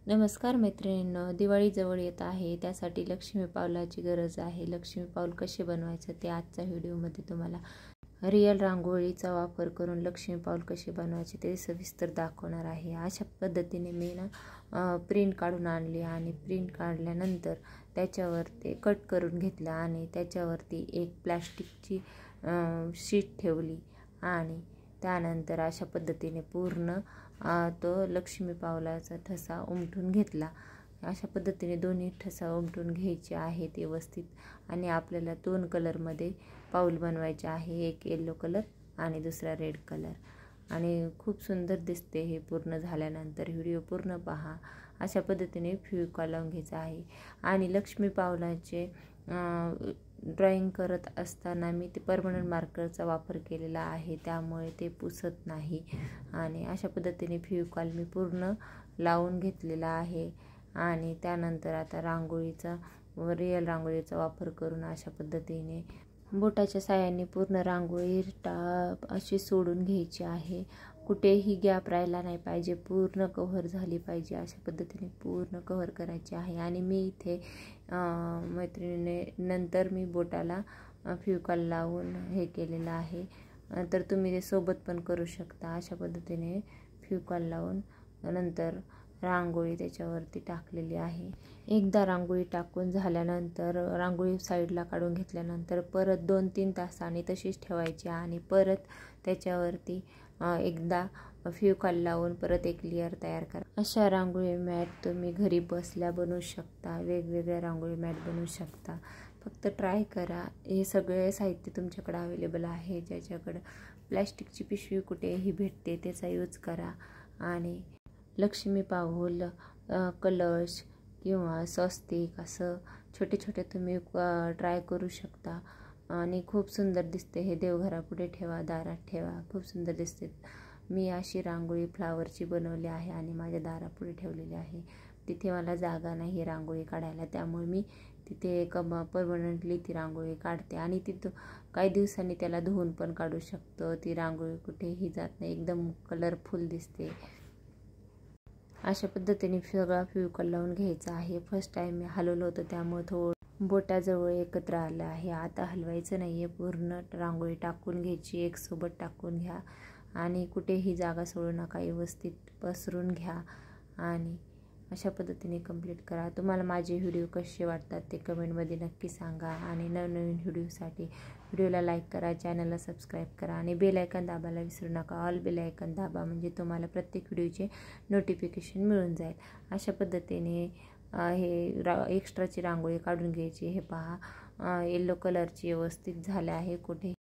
नमस्कार मैत्रिणींनो, दिवाळी जवळ येत आहे, त्यासाठी लक्ष्मी पावलाची गरज आहे। लक्ष्मी पाऊल कसे बनवायचं ते आजच्या व्हिडिओमध्ये तुम्हाला रिअल रांगोळीचा वापर करून लक्ष्मी पाऊल कसे बनवायचे ते सविस्तर दाखवणार आहे। अशा पद्धतीने मी प्रिंट काढून आणली आणि प्रिंट काढल्यानंतर त्याच्यावर ते कट करून घेतलं आणि त्याच्यावरती एक प्लास्टिकची शीट ठेवली आणि त्यानंतर अशा पद्धतीने पूर्ण तो लक्ष्मी पावलाचा ठसा उमटून घेतला। अशा पद्धतीने दोन्ही ठसा उमटून घ्यायचे आहेत व्यवस्थित आणि आपल्याला दोन कलरमध्ये पाऊल बनवायचे आहे, एक येलो कलर आणि दुसरा रेड कलर। आणि खूप सुंदर दिसते हे पूर्ण झाल्यानंतर। व्हिडिओ पूर्ण पहा। अशा पद्धतीने फेविकॉल लावून घ्यायचा आहे आणि लक्ष्मी पावलाचे ड्रॉइंग करत असताना मी ते परमनंट मार्करचा वापर केलेला आहे, त्यामुळे ते पुसत नाही। आणि अशा पद्धतीने फेविकॉल मी पूर्ण लावून घेतलेला आहे आणि त्यानंतर आता रिअल रांगोळीचा वापर करून अशा पद्धतीने बोटाच्या साहाय्याने पूर्ण रांगोळी अशी सोडून घ्यायची आहे। कुठेही गॅप राहिला नाही पाहिजे, पूर्ण कव्हर झाली पाहिजे। अशा पद्धतीने पूर्ण कव्हर करायची आहे आणि मी इथे मैत्रिणीने नंतर मी बोटाला फेविकॉल लावून हे केलेलं आहे, तर तुम्ही ते सोबत पण करू शकता। अशा पद्धतीने फेविकॉल लावून नंतर रांगोळी त्याच्यावरती टाकलेली आहे। एकदा रांगोळी टाकून झाल्यानंतर रांगोळी साईडला काढून घेतल्यानंतर परत 2-3 तासांनी तशीच ठेवायची आणि परत त्याच्यावरती एकदा फेविकॉल लावून परत एक लेयर तयार करा। अशा रांगोळी मॅट तुम्ही घरी बसल्या बनवू शकता, वेगवेगळ्या रांगोळी मॅट बनवू शकता। फक्त ट्राय करा। हे सगळे साहित्य तुमच्याकडे अवेलेबल आहे। ज्याच्याकडे प्लॅस्टिकची पिशवी कुठेही भेटते त्याचा यूज करा आणि लक्ष्मी पाऊल, कलश किंवा स्वस्तिक असं छोटे छोटे तुम्ही ट्राय करू शकता आणि खूप सुंदर दिसते। हे देवघरापुढे ठेवा, दारात ठेवा, खूप सुंदर दिसते। मी अशी रांगोळी फ्लावरची बनवली आहे आणि माझ्या दारापुढे ठेवलेली आहे। तिथे मला जागा नाही रांगोळी काढायला, त्यामुळे मी तिथे परमनंटली ती रांगोळी काढते आणि तिथं काही दिवसांनी त्याला धुवून पण काढू शकतो। ती रांगोळी कुठेही जात नाही, एकदम कलरफुल दिसते। अशा पद्धतीने सगळा फेविकॉल लावून घ्यायचा आहे। फर्स्ट टाइम मी हलवलं होतं त्यामुळे थोडं बोटाजवळ एकत्र आलं आहे। आता हलवायचं नाही आहे, पूर्ण रांगोळी टाकून घ्यायची, एक सोबत टाकून घ्या आणि कुठेही जागा सोडू नका, व्यवस्थित पसरून घ्या आणि अशा पद्धतीने कंप्लीट करा। तुम्हाला माझे व्हिडिओ कसे वाटतात ते कमेंटमध्ये नक्की सांगा आणि नवनवीन व्हिडिओसाठी व्हिडिओला लाईक करा, चॅनलला सबस्क्राईब करा आणि बेल आयकॉन दाबायला विसरू नका। ऑल बेल आयकॉन दाबा म्हणजे तुम्हाला प्रत्येक व्हिडिओचे नोटिफिकेशन मिळून जाईल। अशा पद्धतीने हे एक्स्ट्राची रांगोळी काढून घ्यायची। हे पहा, येलो कलरची व्यवस्थित झाले आहे, कुठे